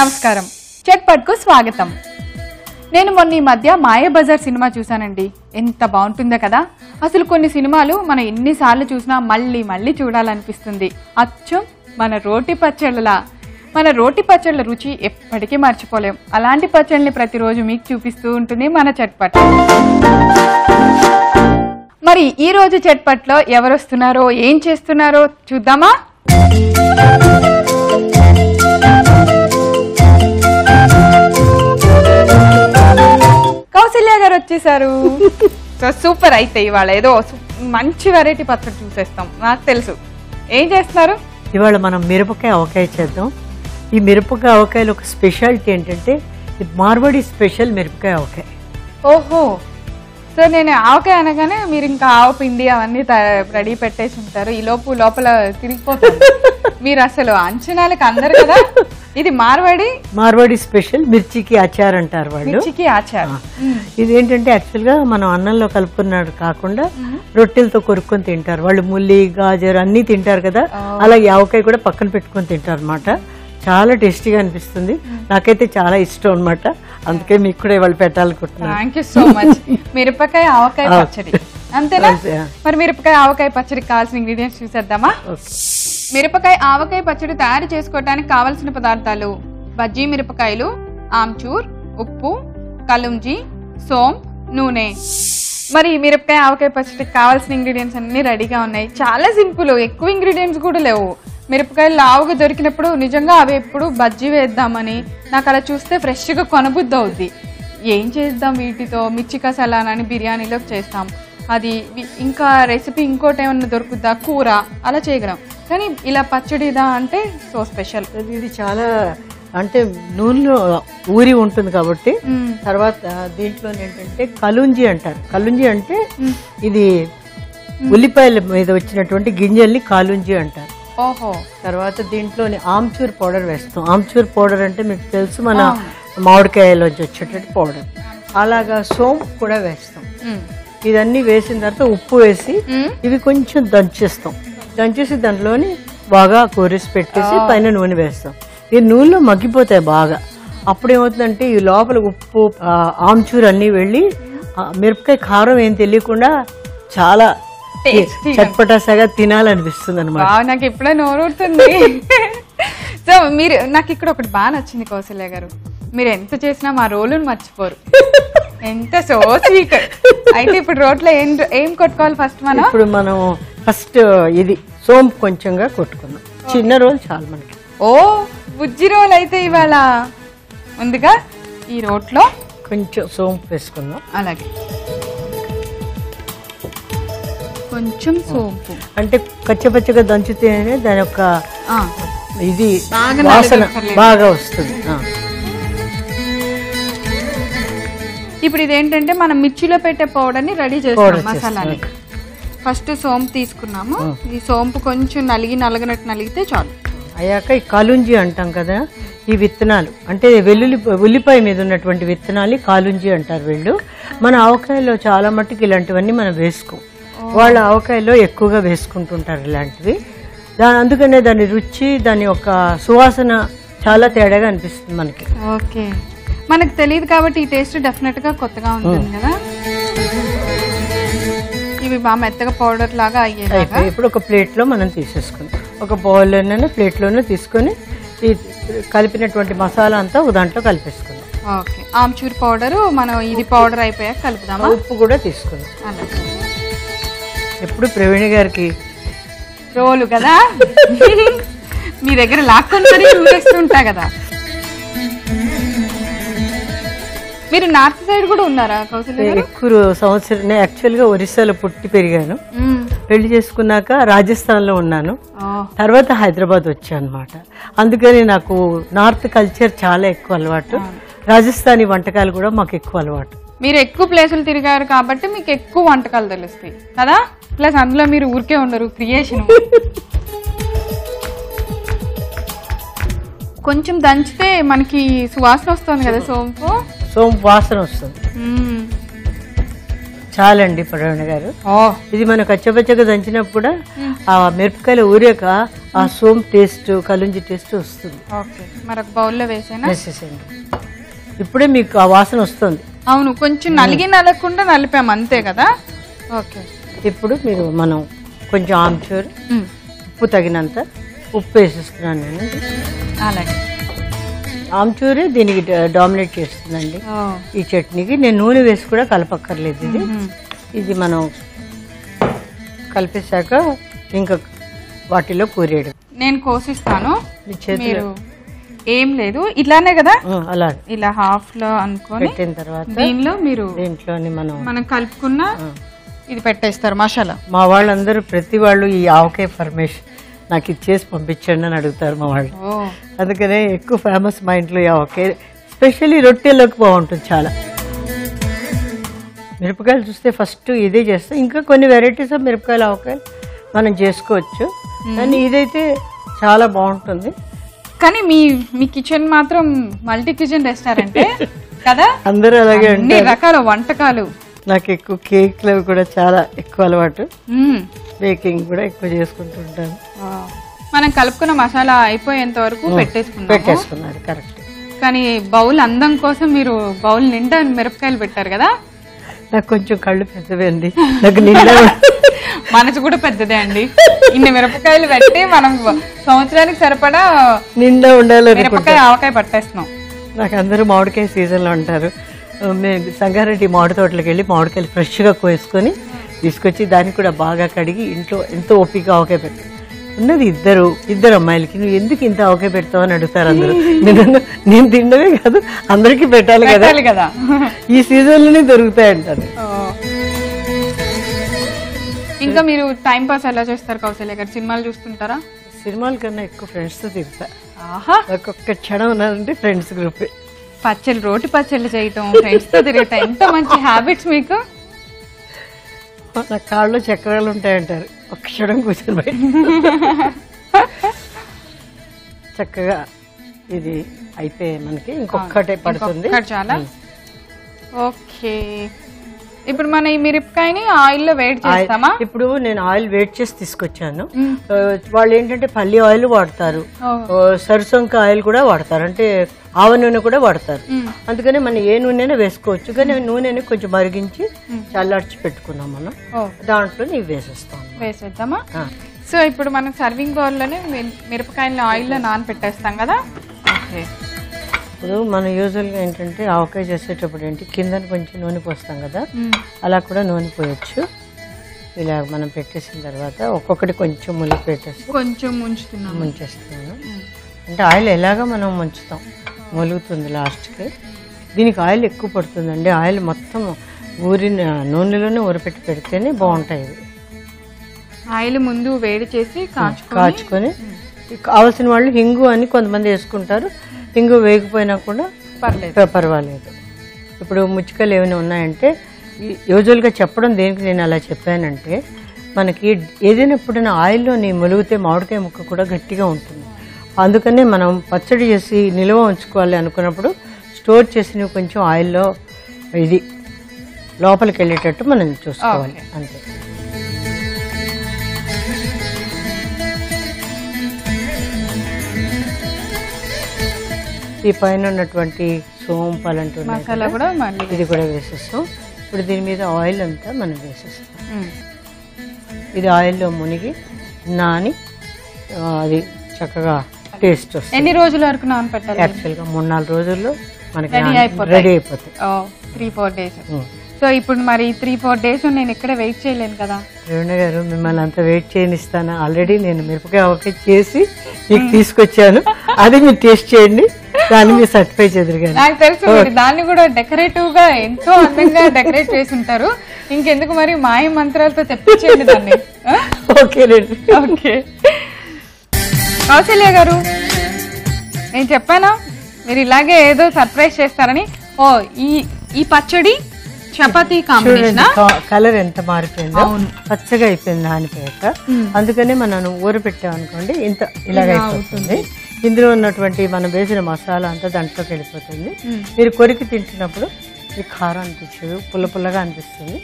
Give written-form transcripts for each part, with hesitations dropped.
నమస్కారం, చట్పట్కు స్వాగతం. నేను మొన్న ఈ మధ్య మాయాబజార్ సినిమా చూసానండి. ఎంత బాగుంటుందో కదా. అసలు కొన్ని సినిమాలు మనం ఎన్నిసార్లు చూసినా మళ్ళీ మళ్ళీ చూడాలనిపిస్తుంది. అచ్చం మన రోటి పచ్చళ్ళలా. మన రోటి పచ్చళ్ళ రుచి ఎప్పటికీ మర్చిపోలేం. అలాంటి పచ్చళ్ళని ప్రతిరోజు మీకు చూపిస్తూ ఉంటుంది మన చట్పట్. మరి ఈ రోజు చట్పట్లో ఎవరు వస్తున్నారో ఏం చేస్తున్నారో చూద్దామా? కౌసల్య గారు వచ్చేసారు. సూపర్. అయితే ఇవాళ ఏదో మంచి వెరైటీ పచ్చడి చూసేస్తాం. నాకు తెలుసు ఏం చేస్తున్నారు. ఇవాళ మనం మిరపకాయ ఆవకాయ చేద్దాం. ఈ మిరపకాయ ఆవకాయలో ఒక స్పెషాలిటీ ఏంటంటే మార్వాడి స్పెషల్ మిరపకాయ ఆవకాయ. ఓహో, సో నేను ఆవకాయ అనగానే మీరు ఇంకా ఆవ పిండి అవన్నీ రెడీ పెట్టేసి ఉంటారు. ఈ లోపల తిరిగిపోతారు మీరు. అసలు అంచనాలకు అందరు కదా. ఇది మార్వాడి స్పెషల్ మిర్చికి అచార్ అంటారు వాళ్ళు. మిర్చికి అచార్. ఇది ఏంటంటే యాక్చువల్ గా మనం అన్నంలో కలుపుకున్నాడు కాకుండా రొట్టెలతో కొరుక్కొని తింటారు వాళ్ళు. ముల్లి గాజర్ అన్ని తింటారు కదా, అలా ఆవకాయ కూడా పక్కన పెట్టుకొని తింటారు అనమాట. చాలా టేస్టీగా అనిపిస్తుంది. నాకైతే చాలా ఇష్టం అనమాట. అందుకే మీకు కూడా ఇవాళ పెట్టాలనుకుంటున్నాను. Thank you so much. మిరపకాయ ఆవకాయ పచ్చడి అంతేనా? మరి మిరపకాయ ఆవకాయ పచ్చడికి కావాల్సిన ఇంగ్రీడియంట్స్ చూసేద్దామా? మిరపకాయ ఆవకాయ పచ్చడి తయారు చేసుకోవడానికి కావలసిన పదార్థాలు: బజ్జీ మిరపకాయలు, ఆమ్చూర్, ఉప్పు, కలుంజి, సోంపు, నూనె. మరి మిరపకాయ ఆవకాయ పచ్చడికి కావాల్సిన ఇంగ్రీడియంట్స్ అన్ని రెడీగా ఉన్నాయి. చాలా సింపుల్, ఎక్కువ ఇంగ్రీడియంట్స్ కూడా లేవు. మిరపకాయలు లావుగా దొరికినప్పుడు నిజంగా అవి ఎప్పుడు బజ్జీ వేద్దామని నాకు అలా చూస్తే ఫ్రెష్గా కొనబుద్ధి అవుద్ది. ఏం చేద్దాం వీటితో, మిర్చి కసాలాని బిర్యానీలోకి చేస్తాం. అది ఇంకా రెసిపీ ఇంకోటి ఏమన్నా దొరుకుద్దా, కూర అలా చేయగలం. కానీ ఇలా పచ్చడిదా అంటే సో స్పెషల్. ఇది చాలా అంటే నూనెలో ఊరి ఉంటుంది కాబట్టి. తర్వాత దీంట్లో ఏంటంటే కలుంజి అంటారు. కలుంజి అంటే ఇది ఉల్లిపాయల మీద వచ్చినటువంటి గింజల్ని కాలుంజి అంటారు. ఓహో. తర్వాత దీంట్లోని ఆమ్చూర్ పౌడర్ వేస్తాం. ఆమ్చూర్ పౌడర్ అంటే మీకు తెలుసు, మన మామిడికాయలోంచి వచ్చేటట్టు పౌడర్. అలాగా సోంపు కూడా వేస్తాం. ఇదన్నీ వేసిన తర్వాత ఉప్పు వేసి ఇవి కొంచెం దంచేసి దాంట్లోని బాగా కోరేసి పెట్టేసి పైన నూనె వేస్తాం. ఈ నూనెలో మగ్గిపోతాయి బాగా. అప్పుడు ఏమవుతుందంటే ఈ లోపల ఉప్పు ఆమ్చూర్ అన్నీ వెళ్ళి మిరపకాయ కారం ఏం తెలియకుండా చాలా చట్పటాసగా తినాలనిపిస్తుంది అనమాట. నాకు ఇప్పుడే నోరుతుంది. సో మీరు నాకు ఇక్కడ ఒకటి బాగా నచ్చింది కౌసల్య గారు. మీరు ఎంత చేసినా మా రోలుని మర్చిపోరు. ఎంత సో స్వీట్. అయితే ఇప్పుడు రోట్లో ఏం కొట్టుకోవాలి ఫస్ట్ మనం? ఇప్పుడు మనం ఫస్ట్ ఇది సోంపు కొంచెంగా కొట్టుకున్నాం. చిన్న రోల్ చాలు మనకి. ఓ బుజ్జి రోల్. అయితే ఇవాళ ముందుగా ఈ రోట్లో కొంచెం సోంపు వేసుకుందాం. అలాగే కొంచెం సోంపు అంటే కచ్చపచ్చగా దంచితేనే దాని యొక్క ఇది వాసన బాగా వస్తుంది. ఇప్పుడు ఇదేంటంటే మనం మిర్చిలో పెట్టే పౌడర్ ని రెడీ చేస్తాం. మసాలాని ఫస్ట్ సోంపు తీసుకున్నాము. ఈ సోంపు కొంచెం నలిగితే చాలు. అయ్యాక ఈ కాలుంజి అంటాం కదా, ఈ విత్తనాలు అంటే ఉల్లిపాయ మీద ఉన్నటువంటి విత్తనాలు కాలుంజి అంటారు వీళ్ళు. మన ఆవకాయలో చాలా మట్టుకు ఇలాంటివన్నీ మనం వేసుకోం. వాళ్ళ ఆవకాయలో ఎక్కువగా వేసుకుంటుంటారు ఇలాంటివి. అందుకనే దాని రుచి, దాని యొక్క సువాసన చాలా తేడాగా అనిపిస్తుంది మనకి. ఓకే, మనకు తెలియదు కాబట్టి ఈ టేస్ట్ డెఫినెట్ గా కొత్తగా ఉంటుంది కదా. ఇవి బాగా మెత్తగా పౌడర్ లాగా అయ్యేలాగా. ఇప్పుడు ఒక ప్లేట్ లో మనం తీసేసుకుందాం. ఒక బౌల్లోనే ప్లేట్లోనే తీసుకొని ఈ కలిపినటువంటి మసాలా అంతా ఒక దాంట్లో కలిపేసుకుందాం. ఓకే, ఆమ్చూర్ పౌడర్ మనం ఇది పౌడర్ అయిపోయాక కలుపుదామా? ఉప్పు కూడా తీసుకుందాం. ఎప్పుడు ప్రవీణ్ గారికి రోలు కదా, మీ దగ్గర లాక్కొని చూపిస్తుంటా కదా. మీరు నార్త్ సైడ్ కూడా ఉన్నారా కౌసల్య గారు? ఎక్కువ సంవత్సరం యాక్చువల్ గా ఒరిస్సాలో పుట్టి పెరిగాను. పెళ్లి చేసుకున్నాక రాజస్థాన్ లో ఉన్నాను. తర్వాత హైదరాబాద్ వచ్చాను అనమాట. అందుకని నాకు నార్త్ కల్చర్ చాలా ఎక్కువ అలవాటు. రాజస్థానీ వంటకాలు కూడా మాకు ఎక్కువ అలవాటు. మీరు ఎక్కువ ప్లేసులు తిరిగారు కాబట్టి మీకు ఎక్కువ వంటకాలు తెలుస్తాయి కదా. ప్లస్ అందులో మీరు ఊరికే ఉండరు, క్రియేషన్. కొంచెం దంచితే మనకి సువాసన వస్తుంది కదా, సోంపు వాసన వస్తుంది. చాలండి ప్రవీణ గారు. ఇది మనం కచ్చపచ్చగా దంచినప్పుడు కూడా ఆ మిరపకాయలు ఊరాక ఆ సోమ్ టేస్ట్ కలుంజి టేస్ట్ వస్తుంది. మరొక బౌల్లో వేసేయండి. ఇప్పుడే మీకు ఆ వాసన వస్తుంది. అవును, కొంచెం నలగకుండా నలిపాము అంతే కదా. ఓకే, ఇప్పుడు మనం కొంచెం ఆమ్చూర్, ఉప్పు తగినంత ఉప్పు వేసేస్తున్నాను నేను. అలాగే ఆమ్చూరే దీనికి డామినేట్ చేస్తుందండి ఈ చట్నీకి. నేను నూనె వేసి కూడా కలపక్కర్లేదు. ఇది మనం కలిపేశాక ఇంకా వాటిలో కూరేయడం. నేను కోసిస్తాను, ఏం లేదు ఇట్లానే కదా. అలా ఇలా హాఫ్ లో అనుకొని పెట్టిన తర్వాత దీంట్లోని మనం కలుపుకున్న ఇది పెట్టేస్తారు మసాలా. మా వాళ్ళందరూ ప్రతి వాళ్ళు ఈ ఆవకాయ ఫర్మేషన్ నాకు ఇది చేసి పంపించండి అని అడుగుతారు మా వాళ్ళు. అందుకనే ఎక్కువ ఫేమస్ మా ఇంట్లో ఆవకాయ, స్పెషల్లీ రొట్టెల్లోకి బాగుంటుంది చాలా. మిరపకాయలు చూస్తే ఫస్ట్ ఇదే చేస్తాం. ఇంకా కొన్ని వెరైటీస్ ఆఫ్ మిరపకాయలు ఆవకాయలు మనం చేసుకోవచ్చు, కానీ ఇదైతే చాలా బాగుంటుంది. కానీ మీ కిచెన్ మాత్రం మల్టీ కిచెన్ రెస్టారెంటే కదా. అందరూ అలాగే అన్ని రకాల వంటకాలు. నాకు ఎక్కువ కేక్లు కూడా చాలా ఎక్కువ అలవాటు, బేకింగ్ కూడా ఎక్కువ చేసుకుంటుంటాను. మనం కలుపుకున్న మసాలా అయిపోయేంత వరకు పెట్టేసుకున్నారు. కరెక్ట్. కానీ బౌల్ అందం కోసం మీరు బౌల్ నిండా మిరపకాయలు పెట్టారు కదా. నాకు కొంచెం కళ్ళు పెద్దవే అండి, నాకు నిండా మనసు కూడా పెద్దదే అండి. ఇన్ని మిరపకాయలు పెట్టి మనం సంవత్సరానికి సరిపడా నిండా ఉండాలి. మిరపకాయ ఆవకాయ పట్టేస్తున్నాం. నాకు అందరూ మామిడికాయ సీజన్ లో ఉంటారు. మేము సంగారెడ్డి మామిడి తోటలకు వెళ్ళి మామిడికాయలు ఫ్రెష్గా కోసుకొని తీసుకొచ్చి దాన్ని కూడా బాగా కడిగి ఇంట్లో ఎంతో ఓపిక ఆవకాయ పెట్టి ఉన్నది ఇద్దరు అమ్మాయిలకి. నువ్వు ఎందుకు ఇంత ఆవకాయ పెడతావు అని అడుగుతారు అందరూ. నేను తిన్నవే కాదు అందరికీ పెట్టాలి కదా, ఈ సీజన్ లోనే దొరుకుతాయి అంటారు. ఇంకా మీరు టైం పాస్ ఎలా చేస్తారు కౌశల్య గారు? సినిమాలు చూస్తుంటారా? సినిమాల కన్నా ఎక్కువ ఫ్రెండ్స్ తో తిరుగుతా. ఒక్కొక్క క్షణం ఉన్నారంటే ఫ్రెండ్స్ గ్రూప్. రోటి పచ్చళ్ళు చేయటం, ఫ్రెండ్స్ తో తిరగటం ఎంత మంచి హ్యాబిట్స్ మీకు. నా కాళ్ళలో చక్రాలు ఉంటాయంటారు. ఒక క్షణం కూర్చొని చక్కగా ఇది అయిపోయి మనకి ఇంకొకటే పడుతుంది చాలా. ఓకే, ఇప్పుడు మన ఈ మిరపకాయని ఆయిల్ లో వేడి చేస్తామా? ఇప్పుడు నేను ఆయిల్ వేడి చేసి తీసుకొచ్చాను. వాళ్ళు ఏంటంటే పల్లి ఆయిల్ వాడతారు, సరసంక ఆయిల్ కూడా వాడతారు, అంటే ఆవ నూనె కూడా వాడతారు. అందుకని మనం ఏ నూనె వేసుకోవచ్చు, కానీ నూనెని కొంచెం మరిగించి చల్లార్చి పెట్టుకున్నాం మనం. దాంట్లో ఇవి వేసేద్దామా? సో ఇప్పుడు మనం సర్వింగ్ బౌల్ లోనే మిరపకాయలని ఆయిల్ లో నానబెట్టేస్తాం కదా. ఇప్పుడు మనం యూజువల్గా ఏంటంటే ఆవకాయ చేసేటప్పుడు ఏంటి కింద కొంచెం నూనె పోస్తాం కదా, అలా కూడా నూనె పోయొచ్చు. ఇలా మనం పెట్టేసిన తర్వాత ఒక్కొక్కటి కొంచెం ములికి పెట్టేసి కొంచెం ముంచేస్తున్నాను. అంటే ఆయిల్ ఎలాగా మనం ముంచుతాం, మొలుగుతుంది లాస్ట్కి. దీనికి ఆయిల్ ఎక్కువ పడుతుందండి. ఆయిల్ మొత్తం ఊరిన నూనెలోనే ఊరపెట్టి పెడితేనే బాగుంటాయి. ఆయిల్ ముందు వేడి చేసి కాచుకొని కావాల్సిన వాళ్ళు హింగు అని కొంతమంది వేసుకుంటారు. హింగు వేయకపోయినా కూడా పర్వాలేదు. ఇప్పుడు ముచ్చుకలు ఏమైనా ఉన్నాయంటే యూజువల్గా చెప్పడం దేనికి నేను అలా చెప్పానంటే, మనకి ఏదైనా ఎప్పుడైనా ఆయిల్లోని మొలిగితే మామిడికాయ ముక్క కూడా గట్టిగా ఉంటుంది. అందుకనే మనం పచ్చడి చేసి నిల్వ ఉంచుకోవాలి అనుకున్నప్పుడు స్టోర్ చేసినవి కొంచెం ఆయిల్లో ఇది లోపలికి వెళ్ళేటట్టు మనం చూసుకోవాలి అంతే. ఈ పైన ఉన్నటువంటి సోంపు అలాంటి మసాలా కూడా ఇది కూడా వేసేస్తాం. ఇప్పుడు దీని మీద ఆయిల్ అంతా మనం వేసేస్తాం. ఇది ఆయిల్లో మునిగి నాని అది చక్కగా టేస్ట్ వస్తుంది. ఎన్ని రోజుల వరకు నానబెట్టాలి? యాక్చువల్గా 3-4 రోజుల్లో మనకి రెడీ అయిపోతాయి. 3-4 days. సో ఇప్పుడు మరి 3-4 days నేను ఇక్కడ వెయిట్ చేయలేను కదా. రేవణ గారు మిమ్మల్ని అంత వెయిట్ చేయనిస్తాను. ఆల్రెడీ నేను మిరపకాయ ఆవకాయ చేసి మీకు తీసుకొచ్చాను, అది మీరు టేస్ట్ చేయండి, దాన్ని మీరు సర్టిఫై చేద్దరు. నాకు తెలుసు దాన్ని కూడా డెకరేటివ్ గా ఎంతో అందంగా డెకరేట్ చేసి ఉంటారు. ఇంకెందుకు మరి మాయ మంత్రాలతో తెప్పించేయండి దాన్ని. ఓకేనండి. ఓకే కౌశల్య గారు, నేను చెప్పానా మీరు ఇలాగే ఏదో సర్ప్రైజ్ చేస్తారని. ఓ ఈ పచ్చడి చపాతీ కాంబినేషన్. కలర్ ఎంత మారిపోయిందో, పచ్చగా అయిపోయింది నానిపోయాక. అందుకనే మనం ఊరపెట్టామనుకోండి ఇంత ఇలాగ అయిపోతుంది. ఇందులో ఉన్నటువంటి మనం వేసిన మసాలా అంతా దాంట్లోకి వెళ్ళిపోతుంది. మీరు కొరికి తింటున్నప్పుడు పచ్చడి కారం అనిపించదు, పుల్ల పుల్లగా అనిపిస్తుంది.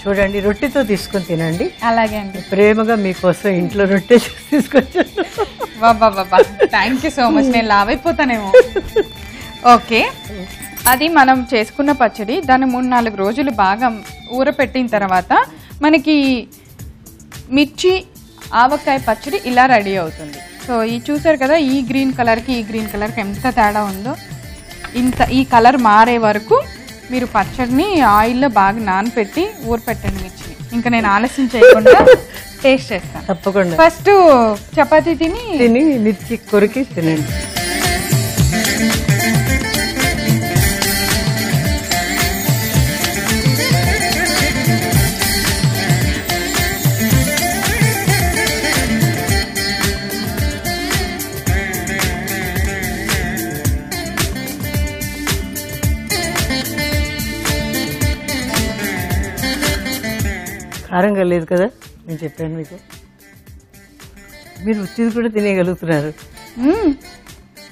చూడండి, రొట్టెతో తీసుకొని తినండి. అలాగే అండి, ప్రేమగా మీకోసం ఇంట్లో రొట్టె తీసుకొచ్చాను. బాబా థ్యాంక్ యూ సో మచ్. నేను లావైపోతానేమో. ఓకే, అది మనం చేసుకున్న పచ్చడి దాన్ని 3-4 రోజులు బాగా ఊరపెట్టిన తర్వాత మనకి మిర్చి ఆవకాయ పచ్చడి ఇలా రెడీ అవుతుంది. సో ఈ చూసారు కదా, ఈ గ్రీన్ కలర్కి ఈ గ్రీన్ కలర్కి ఎంత తేడా ఉందో. ఈ కలర్ మారే వరకు మీరు పచ్చడిని ఆయిల్లో బాగా నానపెట్టి ఊరపెట్టండి మిర్చిని. ఇంకా నేను ఆలస్యం చేయకుండా టేస్ట్ చేస్తాను. తప్పకుండా. ఫస్ట్ చపాతీ తిని మిర్చి కొరికి తినండి. కారంగా లేదు కదా, నేను చెప్పాను మీకు. మీరు ఉత్తిది కూడా తినేయగలుగుతున్నారు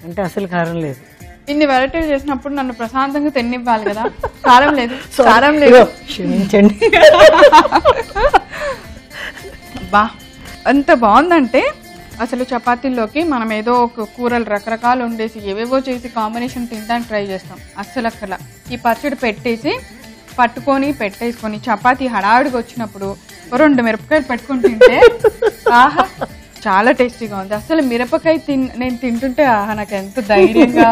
అంటే అసలు కారం లేదు. ఇన్ని వెరైటీలు చేసినప్పుడు నన్ను ప్రశాంతంగా తినివ్వాలి కదా. కారం లేదు, కారం లేదు, క్షమించండి. బా ఎంత బాగుందంటే అసలు చపాతీల్లోకి మనం ఏదో ఒక కూరలు రకరకాలు ఉండేసి ఏవేవో చేసి కాంబినేషన్ తినడానికి ట్రై చేస్తాం. అస్సలు అక్కడ ఈ పచ్చడి పట్టుకొని పెట్టేసుకొని చపాతీ హడావిడిగా వచ్చినప్పుడు 2 మిరపకాయలు పెట్టుకొని తింటే ఆహా చాలా టేస్టీగా ఉంది. అసలు మిరపకాయ నేను తింటుంటే ఆహా నాకు ఎంత ధైర్యంగా,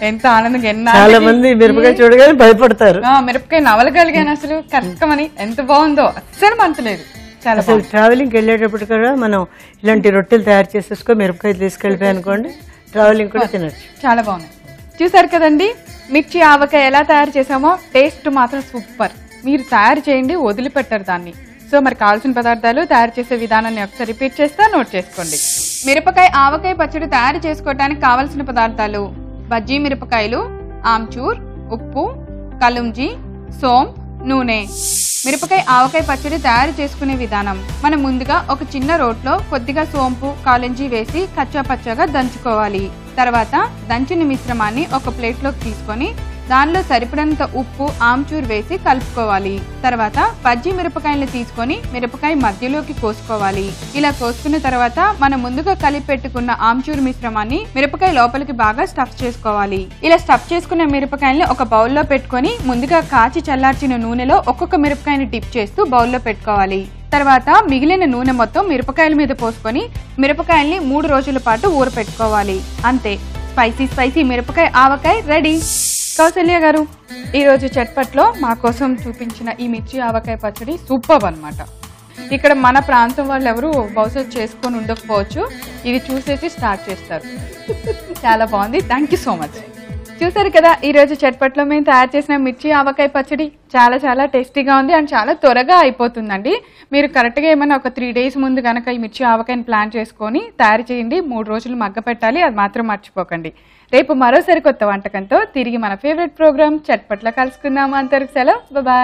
ఎంత ఆనందంగా. చాలా మంది మిరపకాయ చూడగానే భయపడతారు. మిరపకాయ నవలగలిగాను అసలు కక్కమని. ఎంత బాగుందో, అస్సలు మంతలేదు. చాలా అసలు ట్రావెలింగ్కి వెళ్ళేటప్పుడు కూడా మనం ఇలాంటి రొట్టెలు తయారు చేసేసుకో, మిరపకాయ తీసుకెళ్ళిపోయి అనుకోండి, ట్రావెలింగ్ కూడా తినచ్చు. చాలా బాగుంది. చూసారు కదండి మిర్చి ఆవకాయ ఎలా తయారు చేసామో. టేస్ట్ మాత్రం సూపర్. మీరు తయారు చేయండి, వదిలిపెట్టరు దాన్ని. సో మరి కావాల్సిన పదార్థాలు, తయారు చేసే విధానాన్ని ఒకసారి రిపీట్ చేస్తా, నోట్ చేసుకోండి. మిరపకాయ ఆవకాయ పచ్చడి తయారు చేసుకోవడానికి కావాల్సిన పదార్థాలు: బజ్జీ మిరపకాయలు, ఆమ్చూర్, ఉప్పు, కలుంజి, సోంపు, నూనె. మిరపకాయ ఆవకాయ పచ్చడి తయారు చేసుకునే విధానం: మనం ముందుగా ఒక చిన్న రోట్లో కొద్దిగా సోంపు, కాలంజీ వేసి కచ్చా పచ్చాగా దంచుకోవాలి. తర్వాత దంచిన మిశ్రమాన్ని ఒక ప్లేట్లోకి తీసుకొని దానిలో సరిపడినంత ఉప్పు, ఆమ్చూర్ వేసి కలుపుకోవాలి. తర్వాత బజ్జీ మిరపకాయలు తీసుకొని మిరపకాయ మధ్యలోకి కోసుకోవాలి. ఇలా కోసుకున్న తర్వాత మనం ముందుగా కలిపి పెట్టుకున్న ఆమ్చూర్ మిశ్రమాన్ని మిరపకాయ లోపలికి బాగా స్టఫ్ చేసుకోవాలి. ఇలా స్టఫ్ చేసుకున్న మిరపకాయల్ని ఒక బౌల్లో పెట్టుకొని ముందుగా కాచి చల్లార్చిన నూనెలో ఒక్కొక్క మిరపకాయని డిప్ చేస్తూ బౌల్లో పెట్టుకోవాలి. తర్వాత మిగిలిన నూనె మొత్తం మిరపకాయల మీద పోసుకొని మిరపకాయల్ని 3 రోజుల పాటు ఊరపెట్టుకోవాలి. అంతే, స్పైసీ మిరపకాయ ఆవకాయ రెడీ. కౌసల్య గారు, ఈరోజు చట్పట్లో మా కోసం చూపించిన ఈ మిర్చి ఆవకాయ పచ్చడి సూపర్ అన్నమాట. ఇక్కడ మన ప్రాంతం వాళ్ళు ఎవరు బహుశా చేసుకొని ఉండకపోవచ్చు, ఇది చూసేసి స్టార్ట్ చేస్తారు. చాలా బాగుంది, థ్యాంక్ యూ సో మచ్. చూసారు కదా ఈరోజు చట్పట్లో మేము తయారు చేసిన మిర్చి ఆవకాయ పచ్చడి. చాలా టేస్టీగా ఉంది అండ్ చాలా త్వరగా అయిపోతుందండి. మీరు కరెక్ట్గా ఏమైనా ఒక 3 days ముందు కనుక ఈ మిర్చి ఆవకాయని ప్లాన్ చేసుకొని తయారు చేయండి. 3 రోజులు మగ్గ పెట్టాలి, అది మాత్రం మర్చిపోకండి. రేపు మరోసారి కొత్త వంటకంతో తిరిగి మన ఫేవరెట్ ప్రోగ్రామ్ చట్పట్లో కలుసుకుందాం. అంతవరకు సెలవు, బాయ్.